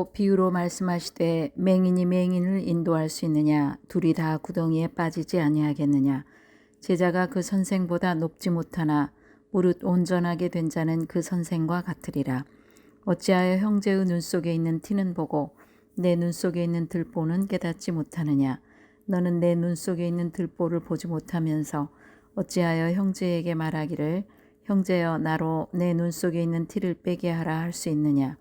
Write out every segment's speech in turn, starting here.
또 비유로 말씀하시되 맹인이 맹인을 인도할 수 있느냐? 둘이 다 구덩이에 빠지지 아니하겠느냐? 제자가 그 선생보다 높지 못하나 무릇 온전하게 된 자는 그 선생과 같으리라. 어찌하여 형제의 눈 속에 있는 티는 보고 내 눈 속에 있는 들보는 깨닫지 못하느냐? 너는 내 눈 속에 있는 들보를 보지 못하면서 어찌하여 형제에게 말하기를 형제여 나로 내 눈 속에 있는 티를 빼게 하라 할 수 있느냐?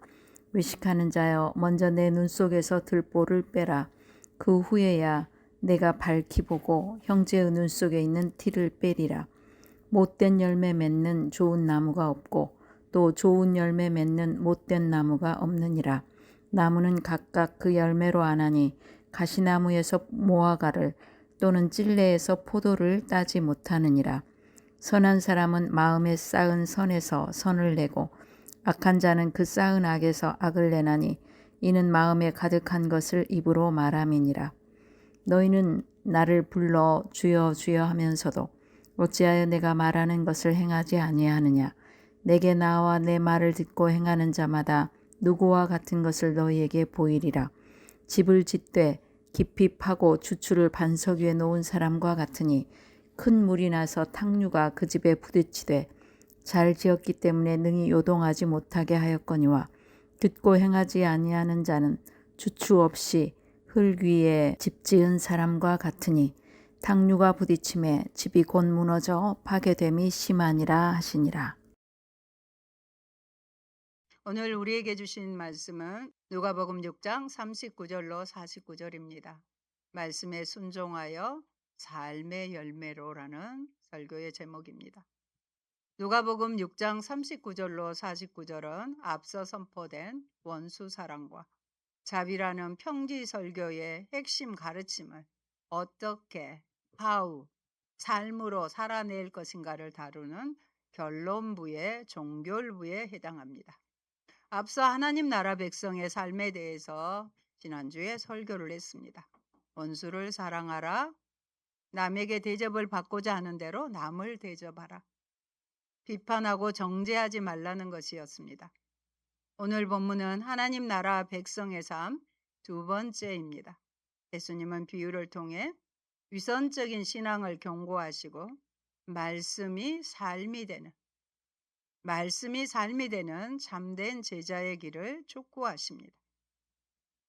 의식하는 자여 먼저 내 눈 속에서 들보를 빼라. 그 후에야 내가 밝히 보고 형제의 눈 속에 있는 티를 빼리라. 못된 열매 맺는 좋은 나무가 없고 또 좋은 열매 맺는 못된 나무가 없느니라. 나무는 각각 그 열매로 아나니 가시나무에서 무화과를 또는 찔레에서 포도를 따지 못하느니라. 선한 사람은 마음에 쌓은 선에서 선을 내고 악한 자는 그 쌓은 악에서 악을 내나니 이는 마음에 가득한 것을 입으로 말함이니라. 너희는 나를 불러 주여 주여 하면서도 어찌하여 내가 말하는 것을 행하지 아니하느냐? 내게 나와 내 말을 듣고 행하는 자마다 누구와 같은 것을 너희에게 보이리라. 집을 짓되 깊이 파고 주추를 반석 위에 놓은 사람과 같으니 큰 물이 나서 탕류가 그 집에 부딪히되 잘 지었기 때문에 능히 요동하지 못하게 하였거니와 듣고 행하지 아니하는 자는 주추 없이 흙 위에 집 지은 사람과 같으니 탕류가 부딪힘에 집이 곧 무너져 파괴됨이 심하니라 하시니라. 오늘 우리에게 주신 말씀은 누가복음 6장 39절로 49절입니다. 말씀에 순종하여 삶의 열매로라는 설교의 제목입니다. 누가복음 6장 39절로 49절은 앞서 선포된 원수 사랑과 자비라는 평지 설교의 핵심 가르침을 어떻게 how 삶으로 살아낼 것인가를 다루는 결론부의 종결부에 해당합니다. 앞서 하나님 나라 백성의 삶에 대해서 지난주에 설교를 했습니다. 원수를 사랑하라. 남에게 대접을 받고자 하는 대로 남을 대접하라. 비판하고 정죄하지 말라는 것이었습니다. 오늘 본문은 하나님 나라 백성의 삶 두 번째입니다. 예수님은 비유를 통해 위선적인 신앙을 경고하시고 말씀이 삶이 되는 참된 제자의 길을 촉구하십니다.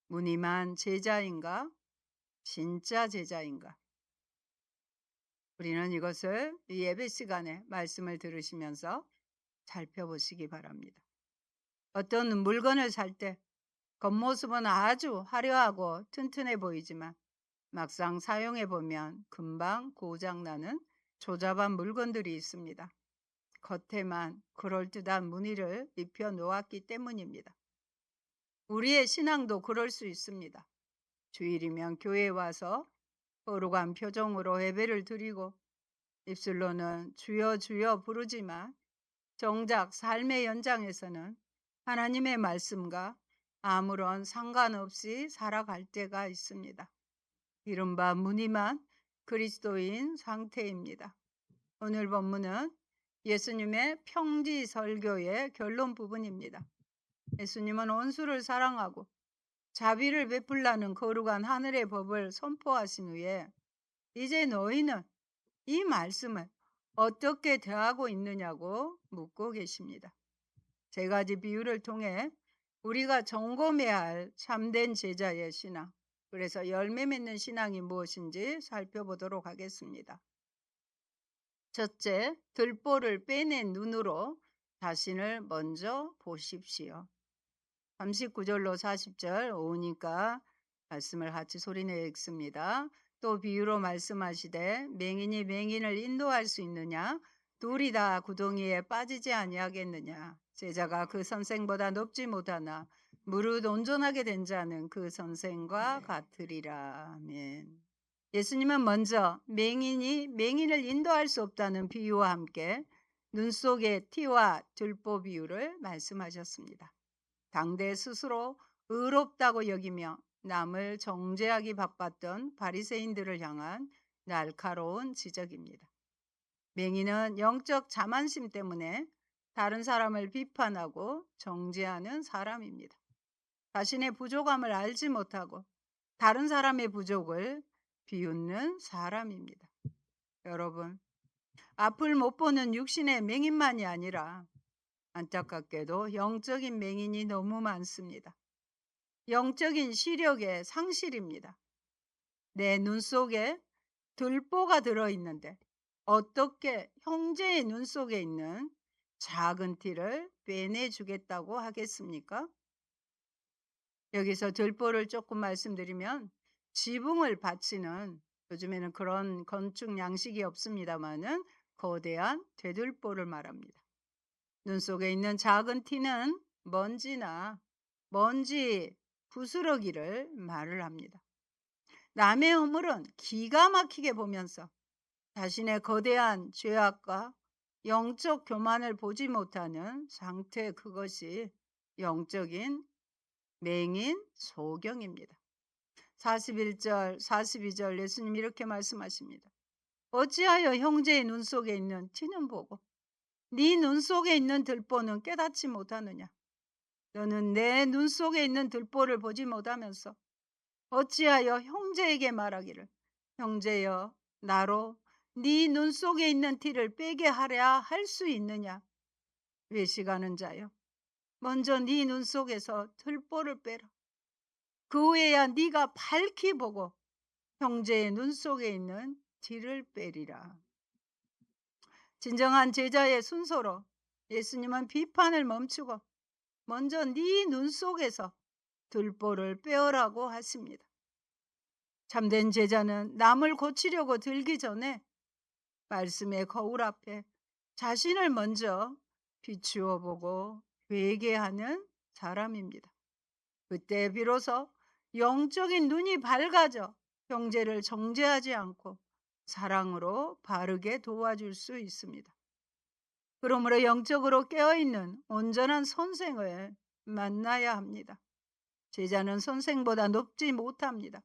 무늬만 제자인가? 진짜 제자인가? 우리는 이것을 이 예배 시간에 말씀을 들으시면서 살펴보시기 바랍니다. 어떤 물건을 살 때 겉모습은 아주 화려하고 튼튼해 보이지만 막상 사용해 보면 금방 고장나는 조잡한 물건들이 있습니다. 겉에만 그럴듯한 무늬를 입혀 놓았기 때문입니다. 우리의 신앙도 그럴 수 있습니다. 주일이면 교회에 와서 거룩한 표정으로 예배를 드리고 입술로는 주여 주여 부르지만 정작 삶의 연장에서는 하나님의 말씀과 아무런 상관없이 살아갈 때가 있습니다. 이른바 무늬만 그리스도인 상태입니다. 오늘 본문은 예수님의 평지 설교의 결론 부분입니다. 예수님은 원수를 사랑하고 자비를 베풀라는 거룩한 하늘의 법을 선포하신 후에 이제 너희는 이 말씀을 어떻게 대하고 있느냐고 묻고 계십니다. 세 가지 비유를 통해 우리가 점검해야 할 참된 제자의 신앙, 그래서 열매 맺는 신앙이 무엇인지 살펴보도록 하겠습니다. 첫째, 들보를 빼낸 눈으로 자신을 먼저 보십시오. 39절로 40절 오니까 말씀을 같이 소리내어 읽습니다. 또 비유로 말씀하시되 맹인이 맹인을 인도할 수 있느냐? 둘이 다 구덩이에 빠지지 아니하겠느냐? 제자가 그 선생보다 높지 못하나 무릇 온전하게 된 자는 그 선생과 같으리라. 아멘. 예수님은 먼저 맹인이 맹인을 인도할 수 없다는 비유와 함께 눈 속의 티와 들보 비유를 말씀하셨습니다. 당대 스스로 의롭다고 여기며 남을 정죄하기 바빴던 바리새인들을 향한 날카로운 지적입니다. 맹인은 영적 자만심 때문에 다른 사람을 비판하고 정죄하는 사람입니다. 자신의 부족함을 알지 못하고 다른 사람의 부족을 비웃는 사람입니다. 여러분, 앞을 못 보는 육신의 맹인만이 아니라 안타깝게도 영적인 맹인이 너무 많습니다. 영적인 시력의 상실입니다. 내 눈 속에 들보가 들어있는데 어떻게 형제의 눈 속에 있는 작은 티를 빼내주겠다고 하겠습니까? 여기서 들보를 조금 말씀드리면 지붕을 받치는, 요즘에는 그런 건축 양식이 없습니다마는 거대한 되들보를 말합니다. 눈 속에 있는 작은 티는 먼지 부스러기를 말을 합니다. 남의 허물은 기가 막히게 보면서 자신의 거대한 죄악과 영적 교만을 보지 못하는 상태, 그것이 영적인 맹인 소경입니다. 41절, 42절 예수님 이렇게 말씀하십니다. 어찌하여 형제의 눈 속에 있는 티는 보고 네 눈 속에 있는 들보는 깨닫지 못하느냐? 너는 내 눈 속에 있는 들보를 보지 못하면서 어찌하여 형제에게 말하기를 형제여 나로 네 눈 속에 있는 티를 빼게 하랴 할 수 있느냐? 외식하는 자여, 먼저 네 눈 속에서 들보를 빼라. 그 후에야 네가 밝히 보고 형제의 눈 속에 있는 티를 빼리라. 진정한 제자의 순서로 예수님은 비판을 멈추고 먼저 네 눈 속에서 들보를 빼어라고 하십니다. 참된 제자는 남을 고치려고 들기 전에 말씀의 거울 앞에 자신을 먼저 비추어 보고 회개하는 사람입니다. 그때 비로소 영적인 눈이 밝아져 형제를 정죄하지 않고 사랑으로 바르게 도와줄 수 있습니다. 그러므로 영적으로 깨어있는 온전한 선생을 만나야 합니다. 제자는 선생보다 높지 못합니다.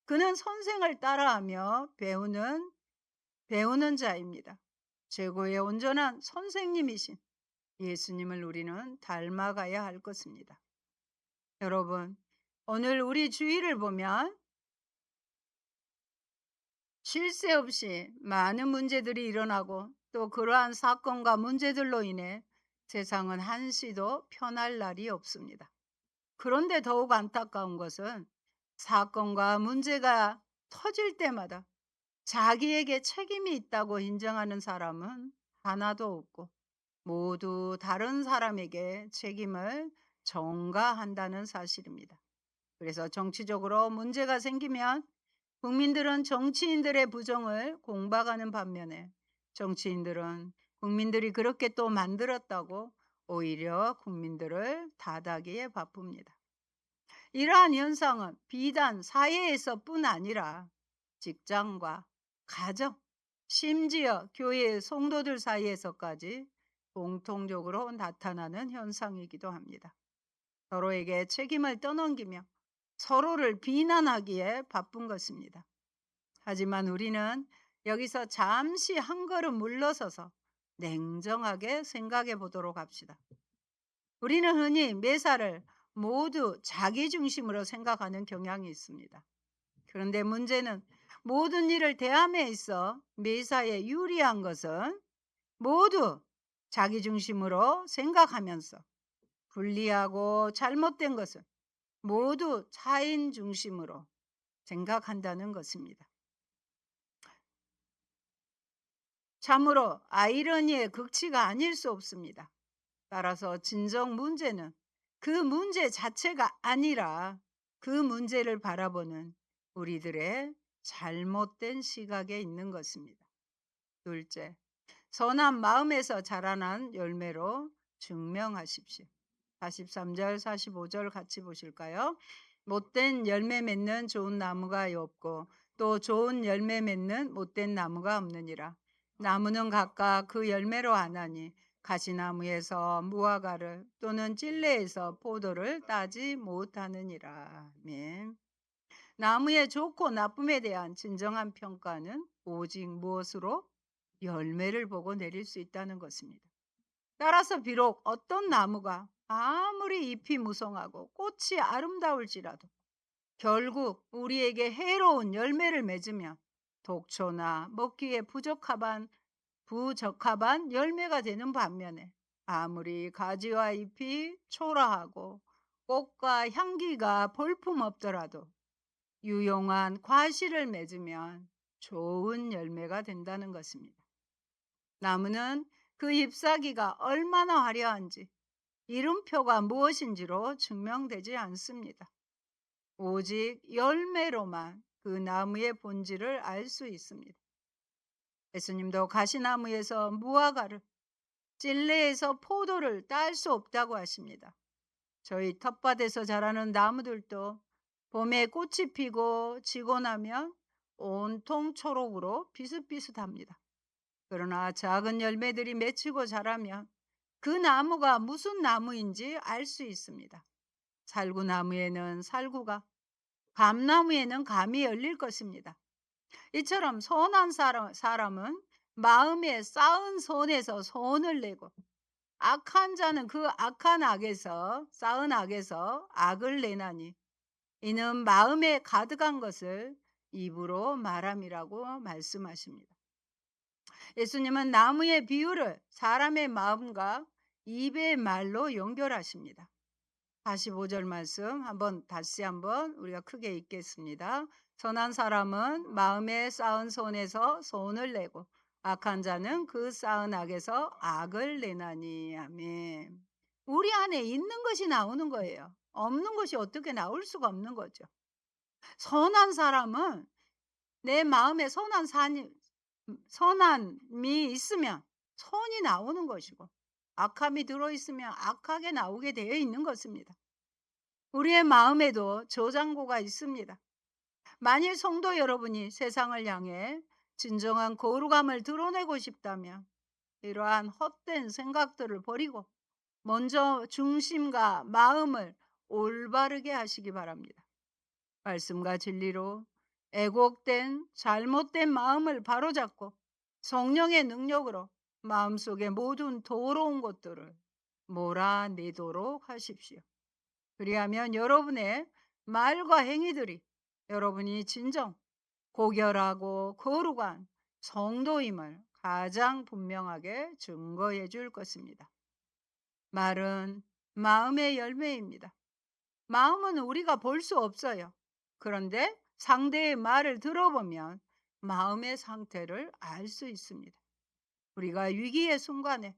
그는 선생을 따라하며 배우는 자입니다. 최고의 온전한 선생님이신 예수님을 우리는 닮아가야 할 것입니다. 여러분, 오늘 우리 주위를 보면 쉴 새 없이 많은 문제들이 일어나고 또 그러한 사건과 문제들로 인해 세상은 한시도 편할 날이 없습니다. 그런데 더욱 안타까운 것은 사건과 문제가 터질 때마다 자기에게 책임이 있다고 인정하는 사람은 하나도 없고 모두 다른 사람에게 책임을 전가한다는 사실입니다. 그래서 정치적으로 문제가 생기면 국민들은 정치인들의 부정을 공박하는 반면에 정치인들은 국민들이 그렇게 또 만들었다고 오히려 국민들을 다독이에 바쁩니다. 이러한 현상은 비단 사회에서뿐 아니라 직장과 가정, 심지어 교회의 성도들 사이에서까지 공통적으로 나타나는 현상이기도 합니다. 서로에게 책임을 떠넘기며 서로를 비난하기에 바쁜 것입니다. 하지만 우리는 여기서 잠시 한 걸음 물러서서 냉정하게 생각해 보도록 합시다. 우리는 흔히 매사를 모두 자기 중심으로 생각하는 경향이 있습니다. 그런데 문제는 모든 일을 대함에 있어 매사에 유리한 것은 모두 자기 중심으로 생각하면서 불리하고 잘못된 것은 모두 타인 중심으로 생각한다는 것입니다. 참으로 아이러니의 극치가 아닐 수 없습니다. 따라서 진정 문제는 그 문제 자체가 아니라 그 문제를 바라보는 우리들의 잘못된 시각에 있는 것입니다. 둘째, 선한 마음에서 자라난 열매로 증명하십시오. 43절, 45절 같이 보실까요? 못된 열매 맺는 좋은 나무가 없고 또 좋은 열매 맺는 못된 나무가 없느니라. 나무는 각각 그 열매로 아나니 가시나무에서 무화과를 또는 찔레에서 포도를 따지 못하느니라. 아멘. 나무의 좋고 나쁨에 대한 진정한 평가는 오직 무엇으로? 열매를 보고 내릴 수 있다는 것입니다. 따라서 비록 어떤 나무가 아무리 잎이 무성하고 꽃이 아름다울지라도 결국 우리에게 해로운 열매를 맺으면 독초나 먹기에 부적합한 열매가 되는 반면에, 아무리 가지와 잎이 초라하고 꽃과 향기가 볼품없더라도 유용한 과실을 맺으면 좋은 열매가 된다는 것입니다. 나무는 그 잎사귀가 얼마나 화려한지, 이름표가 무엇인지로 증명되지 않습니다. 오직 열매로만 그 나무의 본질을 알 수 있습니다. 예수님도 가시나무에서 무화과를, 찔레에서 포도를 딸 수 없다고 하십니다. 저희 텃밭에서 자라는 나무들도 봄에 꽃이 피고 지고 나면 온통 초록으로 비슷비슷합니다. 그러나 작은 열매들이 맺히고 자라면 그 나무가 무슨 나무인지 알 수 있습니다. 살구나무에는 살구가, 감나무에는 감이 열릴 것입니다. 이처럼 선한 사람은 마음에 쌓은 선에서 선을 내고, 악한 자는 그 쌓은 악에서 악을 내나니, 이는 마음에 가득한 것을 입으로 말함이라고 말씀하십니다. 예수님은 나무의 비유를 사람의 마음과 입의 말로 연결하십니다. 45절 말씀 다시 한번 우리가 크게 읽겠습니다. 선한 사람은 마음에 쌓은 손에서 손을 내고, 악한 자는 그 쌓은 악에서 악을 내나니. 아멘. 우리 안에 있는 것이 나오는 거예요. 없는 것이 어떻게 나올 수가 없는 거죠. 선한 사람은 내 마음에 선함이 있으면 선이 나오는 것이고, 악함이 들어있으면 악하게 나오게 되어 있는 것입니다. 우리의 마음에도 저장고가 있습니다. 만일 성도 여러분이 세상을 향해 진정한 거룩함을 드러내고 싶다면 이러한 헛된 생각들을 버리고 먼저 중심과 마음을 올바르게 하시기 바랍니다. 말씀과 진리로 애곡된 잘못된 마음을 바로잡고 성령의 능력으로 마음속의 모든 더러운 것들을 몰아내도록 하십시오. 그리하면 여러분의 말과 행위들이 여러분이 진정 고결하고 거룩한 성도임을 가장 분명하게 증거해 줄 것입니다. 말은 마음의 열매입니다. 마음은 우리가 볼 수 없어요. 그런데 상대의 말을 들어보면 마음의 상태를 알 수 있습니다. 우리가 위기의 순간에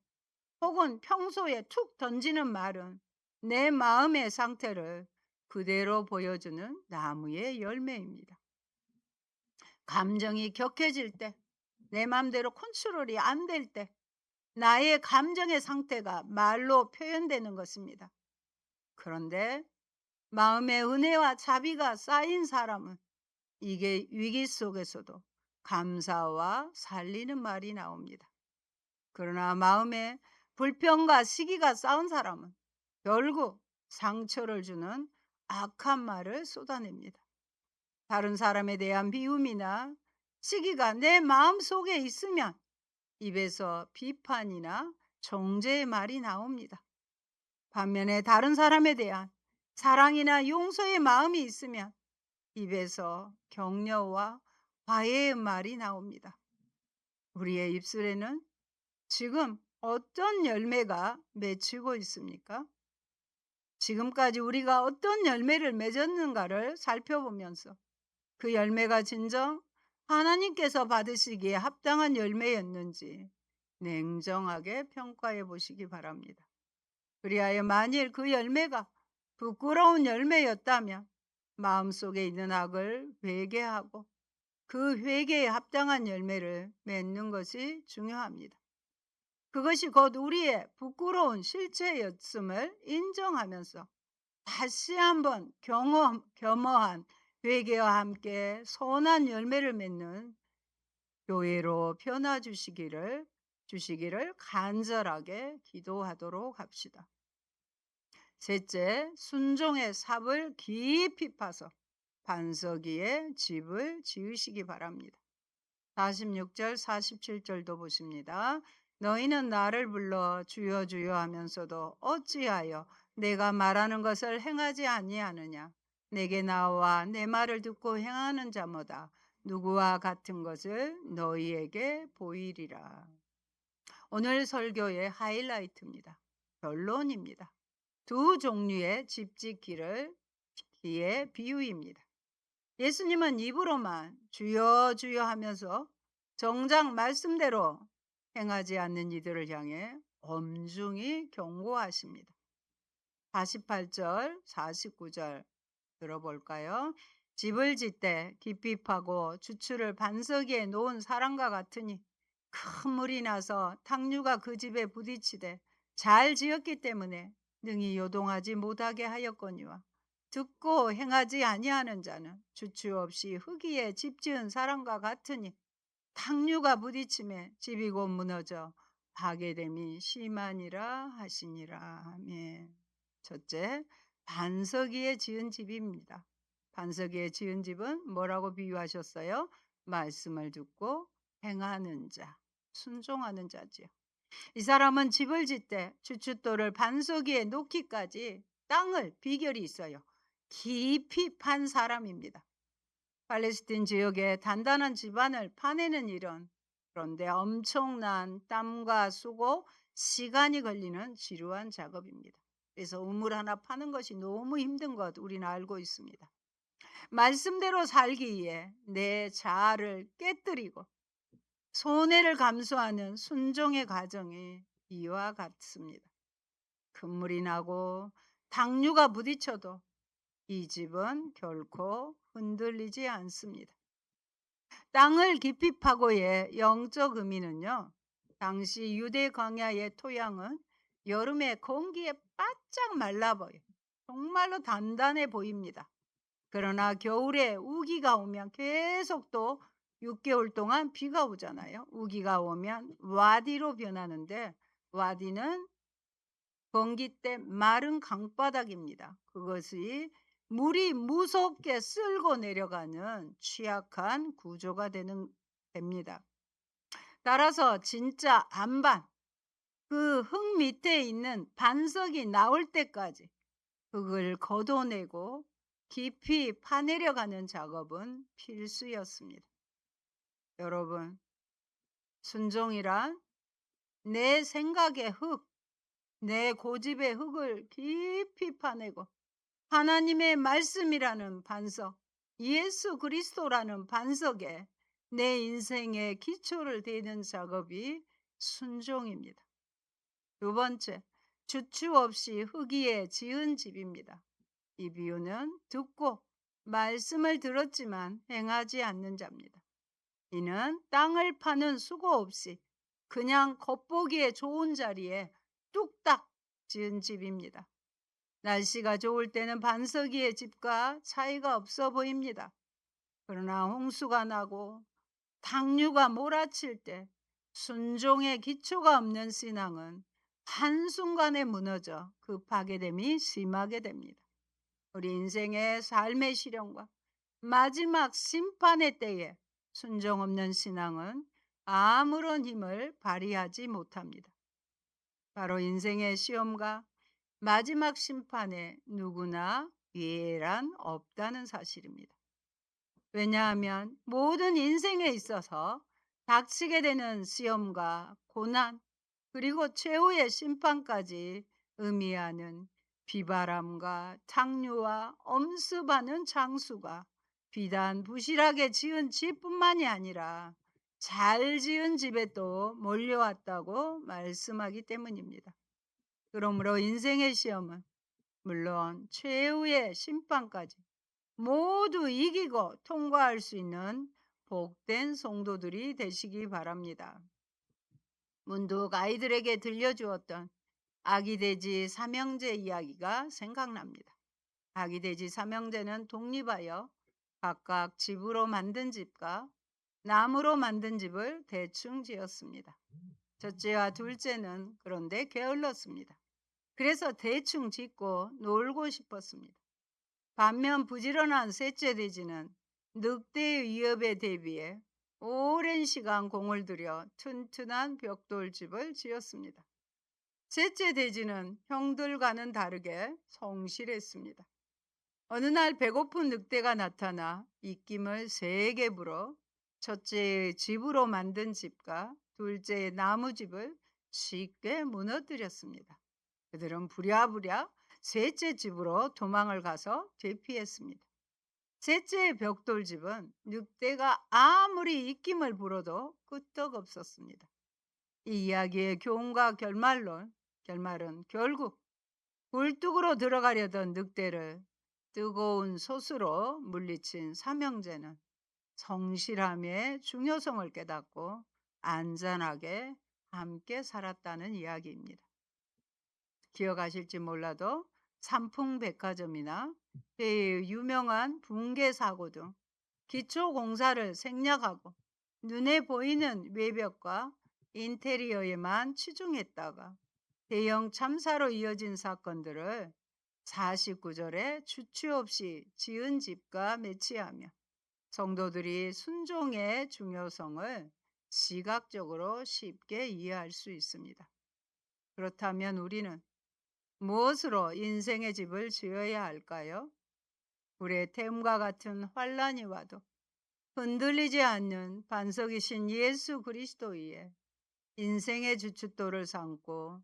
혹은 평소에 툭 던지는 말은 내 마음의 상태를 그대로 보여주는 나무의 열매입니다. 감정이 격해질 때, 내 마음대로 컨트롤이 안 될 때, 나의 감정의 상태가 말로 표현되는 것입니다. 그런데 마음의 은혜와 자비가 쌓인 사람은 이게 위기 속에서도 감사와 살리는 말이 나옵니다. 그러나 마음에 불평과 시기가 쌓은 사람은 결국 상처를 주는 악한 말을 쏟아냅니다. 다른 사람에 대한 미움이나 시기가 내 마음 속에 있으면 입에서 비판이나 정죄의 말이 나옵니다. 반면에 다른 사람에 대한 사랑이나 용서의 마음이 있으면 입에서 격려와 화해의 말이 나옵니다. 우리의 입술에는 지금 어떤 열매가 맺히고 있습니까? 지금까지 우리가 어떤 열매를 맺었는가를 살펴보면서 그 열매가 진정 하나님께서 받으시기에 합당한 열매였는지 냉정하게 평가해 보시기 바랍니다. 그리하여 만일 그 열매가 부끄러운 열매였다면 마음속에 있는 악을 회개하고 그 회개에 합당한 열매를 맺는 것이 중요합니다. 그것이 곧 우리의 부끄러운 실체였음을 인정하면서 다시 한번 겸허한 회개와 함께 선한 열매를 맺는 교회로 변화주시기를 간절하게 기도하도록 합시다. 셋째, 순종의 삽을 깊이 파서 반석 위에 집을 지으시기 바랍니다. 46절, 47절도 보십니다. 너희는 나를 불러 주여 주여 하면서도 어찌하여 내가 말하는 것을 행하지 아니하느냐? 내게 나와 내 말을 듣고 행하는 자마다 누구와 같은 것을 너희에게 보이리라. 오늘 설교의 하이라이트입니다. 결론입니다. 두 종류의 집 짓기를 기의 비유입니다. 예수님은 입으로만 주여 주여 하면서 정작 말씀대로 행하지 않는 이들을 향해 엄중히 경고하십니다. 48절, 49절 들어볼까요? 집을 짓되 깊이 파고 주추를 반석 위에 놓은 사람과 같으니 큰 물이 나서 탕류가 그 집에 부딪히되 잘 지었기 때문에 능히 요동하지 못하게 하였거니와 듣고 행하지 아니하는 자는 주추 없이 흙 위에 집 지은 사람과 같으니 탕류가 부딪힘에 집이 곧 무너져 파괴됨이 심하니라 하시니라. 아멘. 첫째, 반석 위에 지은 집입니다. 반석 위에 지은 집은 뭐라고 비유하셨어요? 말씀을 듣고 행하는 자, 순종하는 자지요. 이 사람은 집을 짓되 주춧돌을 반석 위에 놓기까지 땅을 비결이 있어요. 깊이 판 사람입니다. 팔레스틴 지역에 단단한 집안을 파내는 일은 그런데 엄청난 땀과 수고, 시간이 걸리는 지루한 작업입니다. 그래서 우물 하나 파는 것이 너무 힘든 것 우리는 알고 있습니다. 말씀대로 살기 위해 내 자아를 깨뜨리고 손해를 감수하는 순종의 과정이 이와 같습니다. 큰 물이 나고 당류가 부딪혀도 이 집은 결코 흔들리지 않습니다. 땅을 깊이 파고의 영적 의미는요. 당시 유대 광야의 토양은 여름에 공기에 바짝 말라버려 정말로 단단해 보입니다. 그러나 겨울에 우기가 오면 계속 또 6개월 동안 비가 오잖아요. 우기가 오면 와디로 변하는데 와디는 건기 때 마른 강바닥입니다. 그것이 물이 무섭게 쓸고 내려가는 취약한 구조가 됩니다. 따라서 진짜 안반, 그 흙 밑에 있는 반석이 나올 때까지 흙을 걷어내고 깊이 파내려가는 작업은 필수였습니다. 여러분, 순종이란 내 생각의 흙, 내 고집의 흙을 깊이 파내고 하나님의 말씀이라는 반석, 예수 그리스도라는 반석에 내 인생의 기초를 대는 작업이 순종입니다. 두 번째, 주추 없이 흙 위에 지은 집입니다. 이 비유는 듣고 말씀을 들었지만 행하지 않는 자입니다. 이는 땅을 파는 수고 없이 그냥 겉보기에 좋은 자리에 뚝딱 지은 집입니다. 날씨가 좋을 때는 반석 위의 집과 차이가 없어 보입니다. 그러나 홍수가 나고 당류가 몰아칠 때 순종의 기초가 없는 신앙은 한순간에 무너져 그 파괴됨이 심하게 됩니다. 우리 인생의 삶의 시련과 마지막 심판의 때에 순종 없는 신앙은 아무런 힘을 발휘하지 못합니다. 바로 인생의 시험과 마지막 심판에 누구나 예란 없다는 사실입니다. 왜냐하면 모든 인생에 있어서 닥치게 되는 시험과 고난 그리고 최후의 심판까지 의미하는 비바람과 탕류와 엄습하는 장수가 비단 부실하게 지은 집뿐만이 아니라 잘 지은 집에 또 몰려왔다고 말씀하기 때문입니다. 그러므로 인생의 시험은 물론 최후의 심판까지 모두 이기고 통과할 수 있는 복된 성도들이 되시기 바랍니다. 문득 아이들에게 들려주었던 아기돼지 삼형제 이야기가 생각납니다. 아기돼지 삼형제는 독립하여 각각 집으로 만든 집과 나무로 만든 집을 대충 지었습니다. 첫째와 둘째는 그런데 게을렀습니다. 그래서 대충 짓고 놀고 싶었습니다. 반면 부지런한 셋째 돼지는 늑대의 위협에 대비해 오랜 시간 공을 들여 튼튼한 벽돌집을 지었습니다. 셋째 돼지는 형들과는 다르게 성실했습니다. 어느 날 배고픈 늑대가 나타나 입김을 세게 불어 첫째의 집으로 만든 집과 둘째의 나무집을 쉽게 무너뜨렸습니다. 그들은 부랴부랴 셋째 집으로 도망을 가서 대피했습니다. 셋째의 벽돌집은 늑대가 아무리 입김을 불어도 끄떡없었습니다. 이 이야기의 교훈과 결말은 결국 굴뚝으로 들어가려던 늑대를 뜨거운 솥으로 물리친 삼형제는 성실함의 중요성을 깨닫고 안전하게 함께 살았다는 이야기입니다. 기억하실지 몰라도 삼풍백화점이나 해외의 유명한 붕괴 사고 등 기초 공사를 생략하고 눈에 보이는 외벽과 인테리어에만 치중했다가 대형 참사로 이어진 사건들을 49절에 주체 없이 지은 집과 매치하며 성도들이 순종의 중요성을 시각적으로 쉽게 이해할 수 있습니다. 그렇다면 우리는 무엇으로 인생의 집을 지어야 할까요? 불의 태움과 같은 환란이 와도 흔들리지 않는 반석이신 예수 그리스도 위에 인생의 주춧돌을 삼고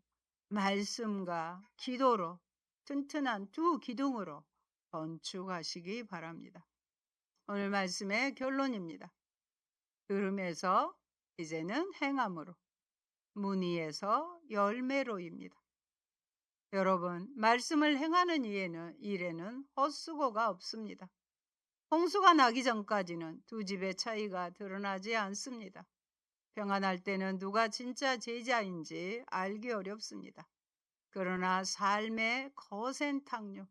말씀과 기도로 튼튼한 두 기둥으로 건축하시기 바랍니다. 오늘 말씀의 결론입니다. 들음에서 이제는 행함으로, 문의에서 열매로입니다. 여러분, 말씀을 행하는 일에는 헛수고가 없습니다. 홍수가 나기 전까지는 두 집의 차이가 드러나지 않습니다. 평안할 때는 누가 진짜 제자인지 알기 어렵습니다. 그러나 삶의 거센 탕류,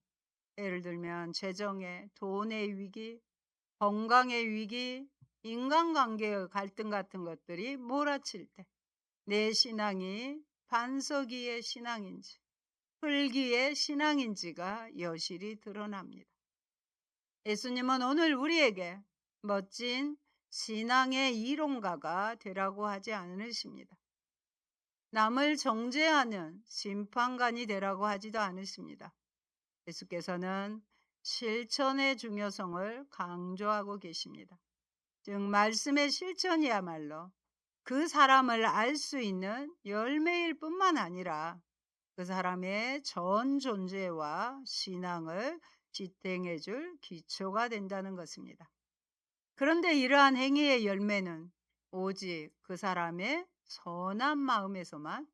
예를 들면 재정의, 돈의 위기, 건강의 위기, 인간관계의 갈등 같은 것들이 몰아칠 때 내 신앙이 반석이의 신앙인지 흙기의 신앙인지가 여실히 드러납니다. 예수님은 오늘 우리에게 멋진 신앙의 이론가가 되라고 하지 않으십니다. 남을 정죄하는 심판관이 되라고 하지도 않으십니다. 예수께서는 실천의 중요성을 강조하고 계십니다. 즉 말씀의 실천이야말로 그 사람을 알 수 있는 열매일 뿐만 아니라 그 사람의 전 존재와 신앙을 지탱해 줄 기초가 된다는 것입니다. 그런데 이러한 행위의 열매는 오직 그 사람의 선한 마음에서만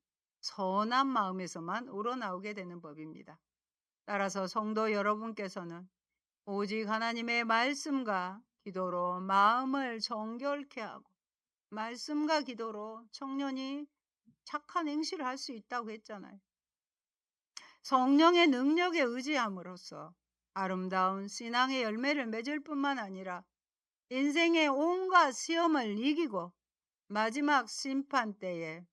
우러나오게 되는 법입니다. 따라서 성도 여러분께서는 오직 하나님의 말씀과 기도로 마음을 정결케 하고 말씀과 기도로 청년이 착한 행실을 할 수 있다고 했잖아요. 성령의 능력에 의지함으로써 아름다운 신앙의 열매를 맺을 뿐만 아니라 인생의 온갖 시험을 이기고 마지막 심판 때에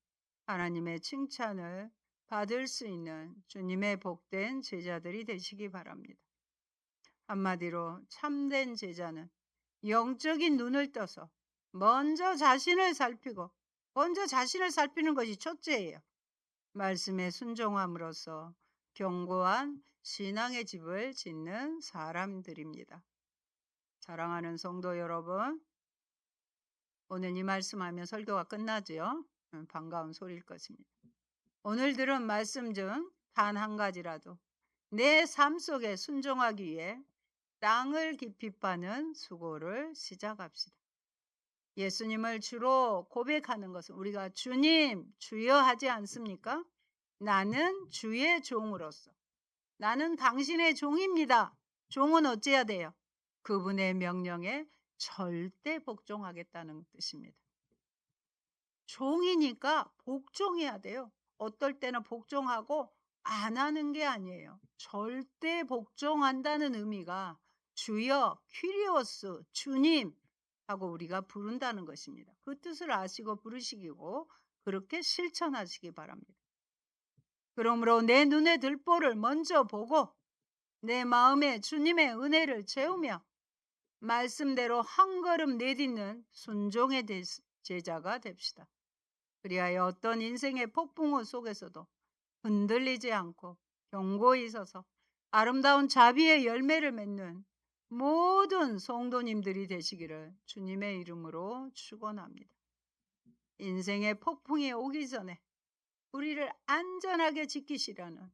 하나님의 칭찬을 받을 수 있는 주님의 복된 제자들이 되시기 바랍니다. 한마디로 참된 제자는 영적인 눈을 떠서 먼저 자신을 살피는 것이 첫째예요. 말씀에 순종함으로써 견고한 신앙의 집을 짓는 사람들입니다. 사랑하는 성도 여러분, 오늘 이 말씀하면 설교가 끝나죠? 반가운 소리일 것입니다. 오늘 들은 말씀 중 단 한 가지라도 내 삶 속에 순종하기 위해 땅을 깊이 파는 수고를 시작합시다. 예수님을 주로 고백하는 것은 우리가 주님, 주여 하지 않습니까? 나는 주의 종으로서 나는 당신의 종입니다. 종은 어찌해야 돼요? 그분의 명령에 절대 복종하겠다는 뜻입니다. 종이니까 복종해야 돼요. 어떨 때는 복종하고 안 하는 게 아니에요. 절대 복종한다는 의미가 주여, 퀴리오스, 주님 하고 우리가 부른다는 것입니다. 그 뜻을 아시고 부르시고 그렇게 실천하시기 바랍니다. 그러므로 내 눈에 들보를 먼저 보고 내 마음에 주님의 은혜를 채우며 말씀대로 한 걸음 내딛는 순종의 제자가 됩시다. 그리하여 어떤 인생의 폭풍우 속에서도 흔들리지 않고 견고히 서서 아름다운 자비의 열매를 맺는 모든 성도님들이 되시기를 주님의 이름으로 축원합니다. 인생의 폭풍이 오기 전에 우리를 안전하게 지키시라는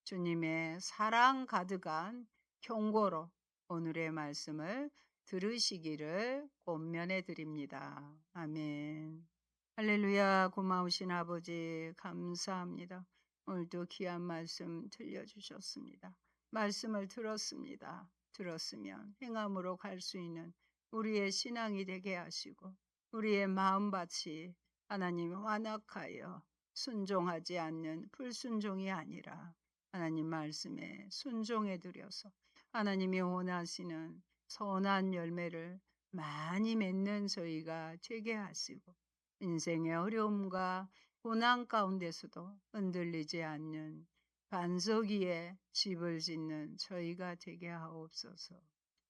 주님의 사랑 가득한 경고로 오늘의 말씀을 들으시기를 권면해 드립니다. 아멘. 할렐루야. 고마우신 아버지 감사합니다. 오늘도 귀한 말씀 들려주셨습니다. 말씀을 들었습니다. 들었으면 행함으로 갈 수 있는 우리의 신앙이 되게 하시고 우리의 마음밭이 하나님 완악하여 순종하지 않는 불순종이 아니라 하나님 말씀에 순종해 드려서 하나님이 원하시는 선한 열매를 많이 맺는 저희가 되게 하시고 인생의 어려움과 고난 가운데서도 흔들리지 않는 반석 위에 집을 짓는 저희가 되게 하옵소서.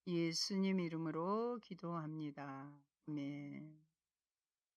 예수님 이름으로 기도합니다. 아멘.